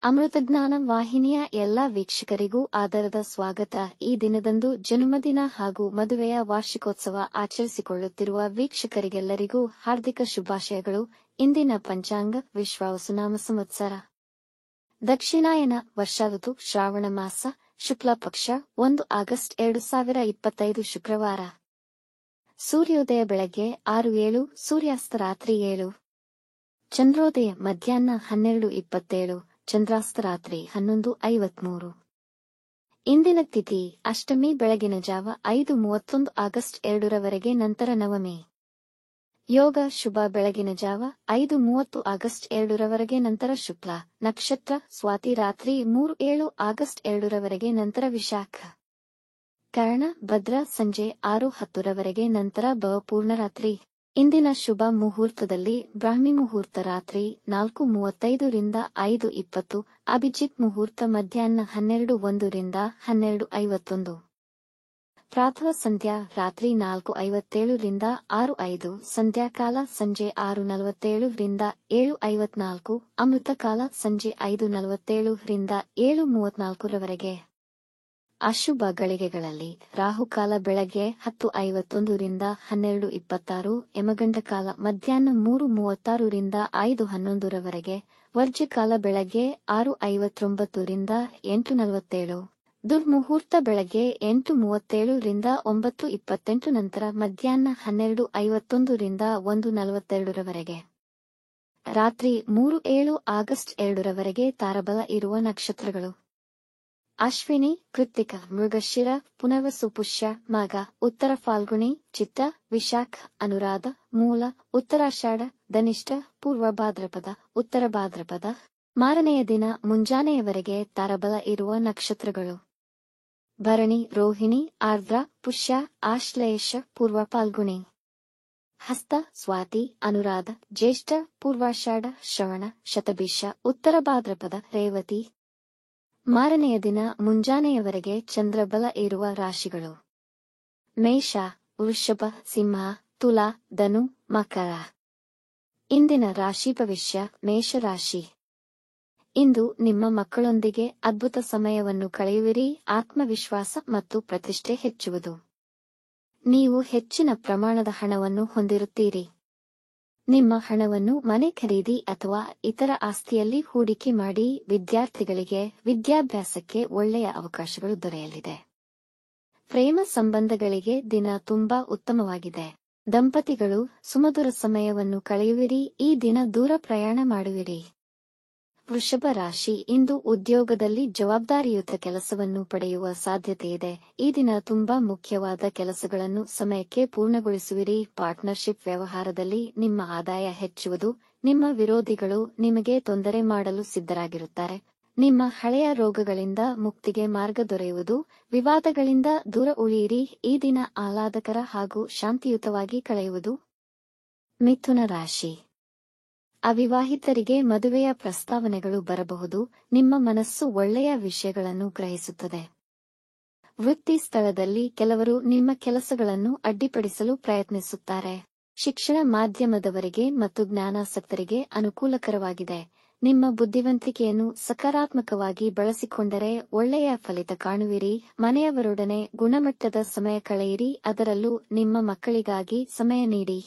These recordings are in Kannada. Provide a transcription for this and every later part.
ಅಮೃತಜ್ಞಾನ ವಾಹಿನಿಯ ಎಲ್ಲಾ ವೀಕ್ಷಕರಿಗೂ ಆದರದ ಸ್ವಾಗತ. ಈ ದಿನದಂದು ಜನ್ಮದಿನ ಹಾಗೂ ಮದುವೆಯ ವಾರ್ಷಿಕೋತ್ಸವ ಆಚರಿಸಿಕೊಳ್ಳುತ್ತಿರುವ ವೀಕ್ಷಕರಿಗೆಲ್ಲರಿಗೂ ಹಾರ್ದಿಕ ಶುಭಾಶಯಗಳು. ಇಂದಿನ ಪಂಚಾಂಗ ವಿಶ್ವಾವಸುನಾಮ ಸಂವತ್ಸರ ದಕ್ಷಿಣಾಯನ ವರ್ಷ ಋತು ಶ್ರಾವಣ ಮಾಸ ಶುಕ್ಲ ಪಕ್ಷ 1 ಆಗಸ್ಟ್ 2025 ಶುಕ್ರವಾರ. ಸೂರ್ಯೋದಯ ಬೆಳಗ್ಗೆ 6:07, ಸೂರ್ಯಾಸ್ತ ರಾತ್ರಿ 7. ಚಂದ್ರೋದಯ ಮಧ್ಯಾಹ್ನ 12:27, ಚಂದ್ರಾಸ್ತ ರಾತ್ರಿ 11:53. ಇಂದಿನ ತಿಥಿ ಅಷ್ಟಮಿ ಬೆಳಗಿನ ಜಾವ 5:31 ಆಗಸ್ಟ್ 2 ರವರೆಗೆ, ನಂತರ ನವಮಿ. ಯೋಗ ಶುಭ ಬೆಳಗಿನ ಜಾವ 5:30 ಆಗಸ್ಟ್ 2 ರವರೆಗೆ, ನಂತರ ಶುಕ್ಲ. ನಕ್ಷತ್ರ ಸ್ವಾತಿ ರಾತ್ರಿ 3:07 ಆಗಸ್ಟ್ 2 ರವರೆಗೆ, ನಂತರ ವಿಶಾಖ. ಕರ್ಣ ಭದ್ರ ಸಂಜೆ 6:10 ರವರೆಗೆ, ನಂತರ ಭವ ಪೂರ್ಣರಾತ್ರಿ. ಇಂದಿನ ಶುಭ ಮುಹೂರ್ತದಲ್ಲಿ ಬ್ರಾಹ್ಮಿ ಮುಹೂರ್ತ ರಾತ್ರಿ 4:35 ರಿಂದ 5:20, ಅಭಿಜಿತ್ ಮುಹೂರ್ತ ಮಧ್ಯಾಹ್ನ 12:01 ರಿಂದ 12:51. ಪ್ರಾತಃ ಸಂಧ್ಯಾ ರಾತ್ರಿ 4:57 ರಿಂದ 6:05, ಸಂಧ್ಯಾಕಾಲ ಸಂಜೆ 6:47 ರಿಂದ 7:54, ಅಮೃತಕಾಲ ಸಂಜೆ 5:47 ರಿಂದ 7:34 ರವರೆಗೆ. ಅಶುಭ ಗಳಿಗೆಗಳಲ್ಲಿ ರಾಹುಕಾಲ ಬೆಳಗ್ಗೆ 10:51 ರಿಂದ 12:26, ಯಮಗಂಡಕಾಲ ಮಧ್ಯಾಹ್ನ 3:36 ರಿಂದ 5:11 ರವರೆಗೆ, ವರ್ಜ್ಯಕಾಲ ಬೆಳಗ್ಗೆ 6:59 ರಿಂದ 8:47, ದುರ್ಮುಹೂರ್ತ ಬೆಳಗ್ಗೆ 8:37 ರಿಂದ 9:28, ನಂತರ ಮಧ್ಯಾಹ್ನ 12:51 ರಿಂದ 1:42 ರವರೆಗೆ. ರಾತ್ರಿ 3:07 ಆಗಸ್ಟ್ 2 ರವರೆಗೆ ತಾರಬಲ ಇರುವ ನಕ್ಷತ್ರಗಳು: ಅಶ್ವಿನಿ, ಕೃತ್ತಿಕ, ಮೃಗಶಿರ, ಪುನರ್ವಸು, ಪುಷ್ಯ, ಮಾಘ, ಉತ್ತರ ಫಾಲ್ಗುಣಿ, ಚಿತ್ತ, ವಿಶಾಖ, ಅನುರಾಧ, ಮೂಲ, ಉತ್ತರಾಷಾಢ, ಧನಿಷ್ಠ, ಪೂರ್ವ ಭಾದ್ರಪದ, ಉತ್ತರ ಭಾದ್ರಪದ. ಮಾರನೆಯ ದಿನ ಮುಂಜಾನೆಯವರೆಗೆ ತಾರಬಲ ಇರುವ ನಕ್ಷತ್ರಗಳು: ಭರಣಿ, ರೋಹಿಣಿ, ಆರ್ದ್ರ, ಪುಷ್ಯ, ಆಶ್ಲೇಷ, ಪೂರ್ವ ಫಾಲ್ಗುಣಿ, ಹಸ್ತ, ಸ್ವಾತಿ, ಅನುರಾಧ, ಜ್ಯೇಷ್ಠ, ಪೂರ್ವಾಷಾಢ, ಶ್ರವಣ, ಶತಭಿಷ, ಉತ್ತರ ಭಾದ್ರಪದ, ರೇವತಿ. ಮಾರನೆಯ ದಿನ ಮುಂಜಾನೆಯವರೆಗೆ ಚಂದ್ರಬಲ ಇರುವ ರಾಶಿಗಳು: ಮೇಷ, ವೃಷಭ, ಸಿಂಹ, ತುಲಾ, ಧನು, ಮಕರ. ಇಂದಿನ ರಾಶಿ ಭವಿಷ್ಯ. ಮೇಷರಾಶಿ: ಇಂದು ನಿಮ್ಮ ಮಕ್ಕಳೊಂದಿಗೆ ಅದ್ಭುತ ಸಮಯವನ್ನು ಕಳೆಯುವಿರಿ. ಆತ್ಮವಿಶ್ವಾಸ ಮತ್ತು ಪ್ರತಿಷ್ಠೆ ಹೆಚ್ಚುವುದು. ನೀವು ಹೆಚ್ಚಿನ ಪ್ರಮಾಣದ ಹಣವನ್ನು ಹೊಂದಿರುತ್ತೀರಿ. ನಿಮ್ಮ ಹಣವನ್ನು ಮನೆ ಖರೀದಿ ಅಥವಾ ಇತರ ಆಸ್ತಿಯಲ್ಲಿ ಹೂಡಿಕೆ ಮಾಡಿ. ವಿದ್ಯಾರ್ಥಿಗಳಿಗೆ ವಿದ್ಯಾಭ್ಯಾಸಕ್ಕೆ ಒಳ್ಳೆಯ ಅವಕಾಶಗಳು ದೊರೆಯಲಿದೆ. ಪ್ರೇಮ ಸಂಬಂಧಗಳಿಗೆ ದಿನ ತುಂಬಾ ಉತ್ತಮವಾಗಿದೆ. ದಂಪತಿಗಳು ಸುಮಧುರ ಸಮಯವನ್ನು ಕಳೆಯುವಿರಿ. ಈ ದಿನ ದೂರ ಪ್ರಯಾಣ ಮಾಡುವಿರಿ. ವೃಷಭ ರಾಶಿ: ಇಂದು ಉದ್ಯೋಗದಲ್ಲಿ ಜವಾಬ್ದಾರಿಯುತ ಕೆಲಸವನ್ನು ಪಡೆಯುವ ಸಾಧ್ಯತೆಯಿದೆ. ಈ ದಿನ ತುಂಬಾ ಮುಖ್ಯವಾದ ಕೆಲಸಗಳನ್ನು ಸಮಯಕ್ಕೆ ಪೂರ್ಣಗೊಳಿಸುವಿರಿ. ಪಾರ್ಟ್ನರ್ಶಿಪ್ ವ್ಯವಹಾರದಲ್ಲಿ ನಿಮ್ಮ ಆದಾಯ ಹೆಚ್ಚುವುದು. ನಿಮ್ಮ ವಿರೋಧಿಗಳು ನಿಮಗೆ ತೊಂದರೆ ಮಾಡಲು ಸಿದ್ಧರಾಗಿರುತ್ತಾರೆ. ನಿಮ್ಮ ಹಳೆಯ ರೋಗಗಳಿಂದ ಮುಕ್ತಿಗೆ ಮಾರ್ಗ ದೊರೆಯುವುದು. ವಿವಾದಗಳಿಂದ ದೂರ ಉಳಿಯಿರಿ. ಈ ದಿನ ಆಹ್ಲಾದಕರ ಹಾಗೂ ಶಾಂತಿಯುತವಾಗಿ ಕಳೆಯುವುದು. ಮಿಥುನ ರಾಶಿ: ಅವಿವಾಹಿತರಿಗೆ ಮದುವೆಯ ಪ್ರಸ್ತಾವನೆಗಳು ಬರಬಹುದು. ನಿಮ್ಮ ಮನಸ್ಸು ಒಳ್ಳೆಯ ವಿಷಯಗಳನ್ನು ಗ್ರಹಿಸುತ್ತದೆ. ವೃತ್ತಿ ಸ್ಥಳದಲ್ಲಿ ಕೆಲವರು ನಿಮ್ಮ ಕೆಲಸಗಳನ್ನು ಅಡ್ಡಿಪಡಿಸಲು ಪ್ರಯತ್ನಿಸುತ್ತಾರೆ. ಶಿಕ್ಷಣ ಮಾಧ್ಯಮದವರಿಗೆ ಮತ್ತು ಜ್ಞಾನಾಸಕ್ತರಿಗೆ ಅನುಕೂಲಕರವಾಗಿದೆ. ನಿಮ್ಮ ಬುದ್ಧಿವಂತಿಕೆಯನ್ನು ಸಕಾರಾತ್ಮಕವಾಗಿ ಬಳಸಿಕೊಂಡರೆ ಒಳ್ಳೆಯ ಫಲಿತ ಕಾಣುವಿರಿ. ಮನೆಯವರೊಡನೆ ಗುಣಮಟ್ಟದ ಸಮಯ ಕಳೆಯಿರಿ, ಅದರಲ್ಲೂ ನಿಮ್ಮ ಮಕ್ಕಳಿಗಾಗಿ ಸಮಯ ನೀಡಿ.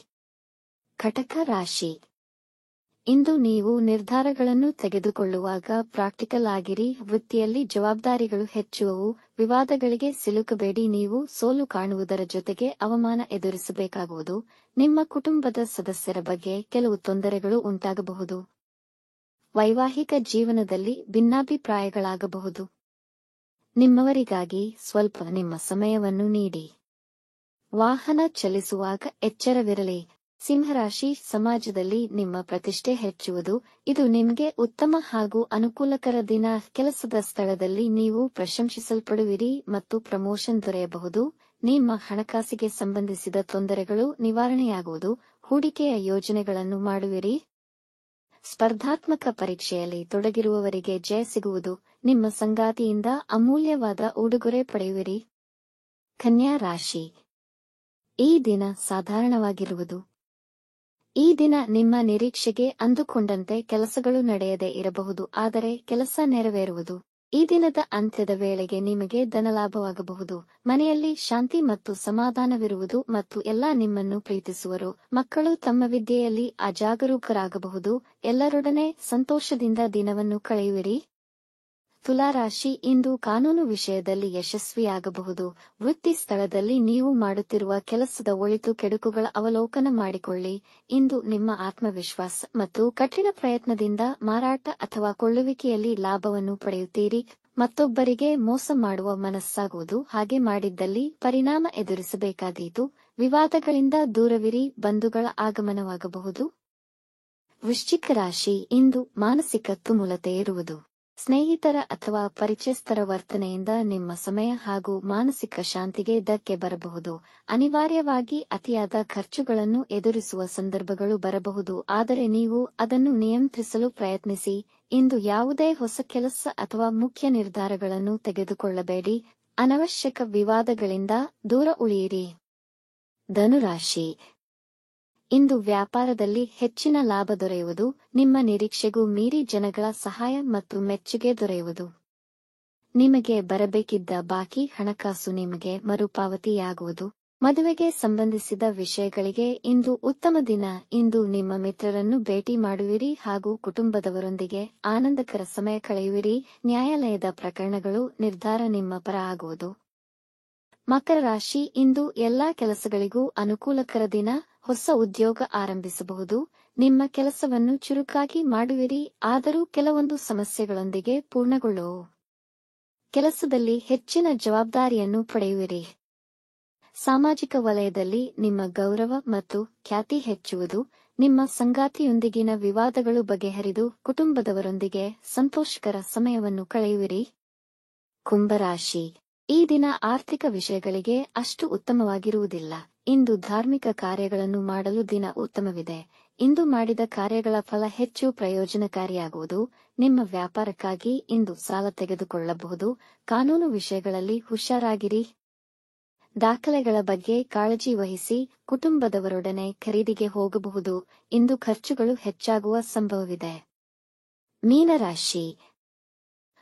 ಕಟಕ ರಾಶಿ: ಇಂದು ನೀವು ನಿರ್ಧಾರಗಳನ್ನು ತೆಗೆದುಕೊಳ್ಳುವಾಗ ಪ್ರಾಕ್ಟಿಕಲ್ ಆಗಿರಿ. ವೃತ್ತಿಯಲ್ಲಿ ಜವಾಬ್ದಾರಿಗಳು ಹೆಚ್ಚುವವು. ವಿವಾದಗಳಿಗೆ ಸಿಲುಕಬೇಡಿ. ನೀವು ಸೋಲು ಕಾಣುವುದರ ಜೊತೆಗೆ ಅವಮಾನ ಎದುರಿಸಬೇಕಾಗುವುದು. ನಿಮ್ಮ ಕುಟುಂಬದ ಸದಸ್ಯರ ಬಗ್ಗೆ ಕೆಲವು ತೊಂದರೆಗಳು ಉಂಟಾಗಬಹುದು. ವೈವಾಹಿಕ ಜೀವನದಲ್ಲಿ ಭಿನ್ನಾಭಿಪ್ರಾಯಗಳಾಗಬಹುದು. ನಿಮ್ಮವರಿಗಾಗಿ ಸ್ವಲ್ಪ ನಿಮ್ಮ ಸಮಯವನ್ನು ನೀಡಿ. ವಾಹನ ಚಲಿಸುವಾಗ ಎಚ್ಚರವಿರಲಿ. ಸಿಂಹರಾಶಿ: ಸಮಾಜದಲ್ಲಿ ನಿಮ್ಮ ಪ್ರತಿಷ್ಠೆ ಹೆಚ್ಚುವುದು. ಇದು ನಿಮಗೆ ಉತ್ತಮ ಹಾಗೂ ಅನುಕೂಲಕರ ದಿನ. ಕೆಲಸದ ಸ್ಥಳದಲ್ಲಿ ನೀವು ಪ್ರಶಂಸಿಸಲ್ಪಡುವಿರಿ ಮತ್ತು ಪ್ರಮೋಷನ್ ದೊರೆಯಬಹುದು. ನಿಮ್ಮ ಹಣಕಾಸಿಗೆ ಸಂಬಂಧಿಸಿದ ತೊಂದರೆಗಳು ನಿವಾರಣೆಯಾಗುವುದು. ಹೂಡಿಕೆಯ ಯೋಜನೆಗಳನ್ನು ಮಾಡುವಿರಿ. ಸ್ಪರ್ಧಾತ್ಮಕ ಪರೀಕ್ಷೆಯಲ್ಲಿ ತೊಡಗಿರುವವರಿಗೆ ಜಯ ಸಿಗುವುದು. ನಿಮ್ಮ ಸಂಗಾತಿಯಿಂದ ಅಮೂಲ್ಯವಾದ ಉಡುಗೊರೆ ಪಡೆಯುವಿರಿ. ಕನ್ಯಾ ರಾಶಿ: ಈ ದಿನ ಸಾಧಾರಣವಾಗಿರುವುದು. ಈ ದಿನ ನಿಮ್ಮ ನಿರೀಕ್ಷೆಗೆ ಅಂದುಕೊಂಡಂತೆ ಕೆಲಸಗಳು ನಡೆಯದೇ ಇರಬಹುದು, ಆದರೆ ಕೆಲಸ ನೆರವೇರುವುದು. ಈ ದಿನದ ಅಂತ್ಯದ ವೇಳೆಗೆ ನಿಮಗೆ ಧನಲಾಭವಾಗಬಹುದು. ಮನೆಯಲ್ಲಿ ಶಾಂತಿ ಮತ್ತು ಸಮಾಧಾನವಿರುವುದು ಮತ್ತು ಎಲ್ಲಾ ನಿಮ್ಮನ್ನು ಪ್ರೀತಿಸುವರು. ಮಕ್ಕಳು ತಮ್ಮ ವಿದ್ಯೆಯಲ್ಲಿ ಅಜಾಗರೂಕರಾಗಬಹುದು. ಎಲ್ಲರೊಡನೆ ಸಂತೋಷದಿಂದ ದಿನವನ್ನು ಕಳೆಯುವಿರಿ. ತುಲಾರಾಶಿ, ಇಂದು ಕಾನೂನು ವಿಷಯದಲ್ಲಿ ಯಶಸ್ವಿಯಾಗಬಹುದು. ವೃತ್ತಿ ಸ್ಥಳದಲ್ಲಿ ನೀವು ಮಾಡುತ್ತಿರುವ ಕೆಲಸದ ಒಳಿತು ಕೆಡುಕುಗಳ ಅವಲೋಕನ ಮಾಡಿಕೊಳ್ಳಿ. ಇಂದು ನಿಮ್ಮ ಆತ್ಮವಿಶ್ವಾಸ ಮತ್ತು ಕಠಿಣ ಪ್ರಯತ್ನದಿಂದ ಮಾರಾಟ ಅಥವಾ ಕೊಳ್ಳುವಿಕೆಯಲ್ಲಿ ಲಾಭವನ್ನು ಪಡೆಯುತ್ತೀರಿ. ಮತ್ತೊಬ್ಬರಿಗೆ ಮೋಸ ಮಾಡುವ ಮನಸ್ಸಾಗುವುದು. ಹಾಗೆ ಮಾಡಿದ್ದಲ್ಲಿ ಪರಿಣಾಮ ಎದುರಿಸಬೇಕಾದೀತು. ವಿವಾದಗಳಿಂದ ದೂರವಿರಿ. ಬಂಧುಗಳ ಆಗಮನವಾಗಬಹುದು. ವೃಶ್ಚಿಕ ರಾಶಿ, ಇಂದು ಮಾನಸಿಕ ತುಮುಲತೆ ಇರುವುದು. ಸ್ನೇಹಿತರ ಅಥವಾ ಪರಿಚಯಸ್ಥರ ವರ್ತನೆಯಿಂದ ನಿಮ್ಮ ಸಮಯ ಹಾಗೂ ಮಾನಸಿಕ ಶಾಂತಿಗೆ ಧಕ್ಕೆ ಬರಬಹುದು. ಅನಿವಾರ್ಯವಾಗಿ ಅತಿಯಾದ ಖರ್ಚುಗಳನ್ನು ಎದುರಿಸುವ ಸಂದರ್ಭಗಳು ಬರಬಹುದು, ಆದರೆ ನೀವು ಅದನ್ನು ನಿಯಂತ್ರಿಸಲು ಪ್ರಯತ್ನಿಸಿ. ಇಂದು ಯಾವುದೇ ಹೊಸ ಕೆಲಸ ಅಥವಾ ಮುಖ್ಯ ನಿರ್ಧಾರಗಳನ್ನು ತೆಗೆದುಕೊಳ್ಳಬೇಡಿ. ಅನವಶ್ಯಕ ವಿವಾದಗಳಿಂದ ದೂರ ಉಳಿಯಿರಿ. ಧನುರಾಶಿ, ಇಂದು ವ್ಯಾಪಾರದಲ್ಲಿ ಹೆಚ್ಚಿನ ಲಾಭ ದೊರೆಯುವುದು. ನಿಮ್ಮ ನಿರೀಕ್ಷೆಗೂ ಮೀರಿ ಜನಗಳ ಸಹಾಯ ಮತ್ತು ಮೆಚ್ಚುಗೆ ದೊರೆಯುವುದು. ನಿಮಗೆ ಬರಬೇಕಿದ್ದ ಬಾಕಿ ಹಣಕಾಸು ನಿಮಗೆ ಮರುಪಾವತಿಯಾಗುವುದು. ಮದುವೆಗೆ ಸಂಬಂಧಿಸಿದ ವಿಷಯಗಳಿಗೆ ಇಂದು ಉತ್ತಮ ದಿನ. ಇಂದು ನಿಮ್ಮ ಮಿತ್ರರನ್ನು ಭೇಟಿ ಮಾಡುವಿರಿ ಹಾಗೂ ಕುಟುಂಬದವರೊಂದಿಗೆ ಆನಂದಕರ ಸಮಯ ಕಳೆಯುವಿರಿ. ನ್ಯಾಯಾಲಯದ ಪ್ರಕರಣಗಳು ನಿರ್ಧಾರ ನಿಮ್ಮ ಪರ ಆಗುವುದು. ಮಕರ ರಾಶಿ, ಇಂದು ಎಲ್ಲಾ ಕೆಲಸಗಳಿಗೂ ಅನುಕೂಲಕರ ದಿನ. ಹೊಸ ಉದ್ಯೋಗ ಆರಂಭಿಸಬಹುದು. ನಿಮ್ಮ ಕೆಲಸವನ್ನು ಚುರುಕಾಗಿ ಮಾಡುವಿರಿ, ಆದರೂ ಕೆಲವೊಂದು ಸಮಸ್ಯೆಗಳೊಂದಿಗೆ ಪೂರ್ಣಗೊಳ್ಳುವು. ಕೆಲಸದಲ್ಲಿ ಹೆಚ್ಚಿನ ಜವಾಬ್ದಾರಿಯನ್ನು ಪಡೆಯುವಿರಿ. ಸಾಮಾಜಿಕ ವಲಯದಲ್ಲಿ ನಿಮ್ಮ ಗೌರವ ಮತ್ತು ಖ್ಯಾತಿ ಹೆಚ್ಚುವುದು. ನಿಮ್ಮ ಸಂಗಾತಿಯೊಂದಿಗಿನ ವಿವಾದಗಳು ಬಗೆಹರಿದು ಕುಟುಂಬದವರೊಂದಿಗೆ ಸಂತೋಷಕರ ಸಮಯವನ್ನು ಕಳೆಯುವಿರಿ. ಕುಂಭರಾಶಿ, ಈ ದಿನ ಆರ್ಥಿಕ ವಿಷಯಗಳಿಗೆ ಅಷ್ಟು ಉತ್ತಮವಾಗಿರುವುದಿಲ್ಲ. ಇಂದು ಧಾರ್ಮಿಕ ಕಾರ್ಯಗಳನ್ನು ಮಾಡಲು ದಿನ ಉತ್ತಮವಿದೆ. ಇಂದು ಮಾಡಿದ ಕಾರ್ಯಗಳ ಫಲ ಹೆಚ್ಚು ಪ್ರಯೋಜನಕಾರಿಯಾಗುವುದು. ನಿಮ್ಮ ವ್ಯಾಪಾರಕ್ಕಾಗಿ ಇಂದು ಸಾಲ ತೆಗೆದುಕೊಳ್ಳಬಹುದು. ಕಾನೂನು ವಿಷಯಗಳಲ್ಲಿ ಹುಷಾರಾಗಿರಿ. ದಾಖಲೆಗಳ ಬಗ್ಗೆ ಕಾಳಜಿ ವಹಿಸಿ. ಕುಟುಂಬದವರೊಡನೆ ಖರೀದಿಗೆ ಹೋಗಬಹುದು. ಇಂದು ಖರ್ಚುಗಳು ಹೆಚ್ಚಾಗುವ ಸಂಭವವಿದೆ. ಮೀನರಾಶಿ,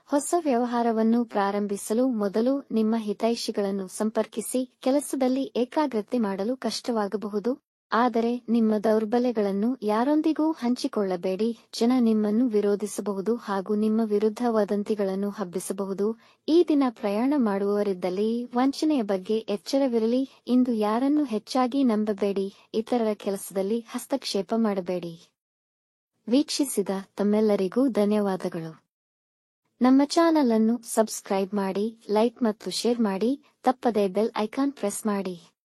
ಹೊಸ ವ್ಯವಹಾರವನ್ನು ಪ್ರಾರಂಭಿಸಲು ಮೊದಲು ನಿಮ್ಮ ಹಿತೈಷಿಗಳನ್ನು ಸಂಪರ್ಕಿಸಿ. ಕೆಲಸದಲ್ಲಿ ಏಕಾಗ್ರತೆ ಮಾಡಲು ಕಷ್ಟವಾಗಬಹುದು, ಆದರೆ ನಿಮ್ಮ ದೌರ್ಬಲ್ಯಗಳನ್ನು ಯಾರೊಂದಿಗೂ ಹಂಚಿಕೊಳ್ಳಬೇಡಿ. ಜನ ನಿಮ್ಮನ್ನು ವಿರೋಧಿಸಬಹುದು ಹಾಗೂ ನಿಮ್ಮ ವಿರುದ್ಧ ವದಂತಿಗಳನ್ನು ಹಬ್ಬಿಸಬಹುದು. ಈ ದಿನ ಪ್ರಯಾಣ ಮಾಡುವವರಿದ್ದಲ್ಲಿ ವಂಚನೆಯ ಬಗ್ಗೆ ಎಚ್ಚರವಿರಲಿ. ಇಂದು ಯಾರನ್ನು ಹೆಚ್ಚಾಗಿ ನಂಬಬೇಡಿ. ಇತರರ ಕೆಲಸದಲ್ಲಿ ಹಸ್ತಕ್ಷೇಪ ಮಾಡಬೇಡಿ. ವೀಕ್ಷಿಸಿದ ತಮ್ಮೆಲ್ಲರಿಗೂ ಧನ್ಯವಾದಗಳು. ನಮ್ಮ ಚಾನಲ್ ಅನ್ನು ಸಬ್ಸ್ಕ್ರೈಬ್ ಮಾಡಿ, ಲೈಕ್ ಮತ್ತು ಶೇರ್ ಮಾಡಿ. ತಪ್ಪದೇ ಬೆಲ್ ಐಕಾನ್ ಪ್ರೆಸ್ ಮಾಡಿ.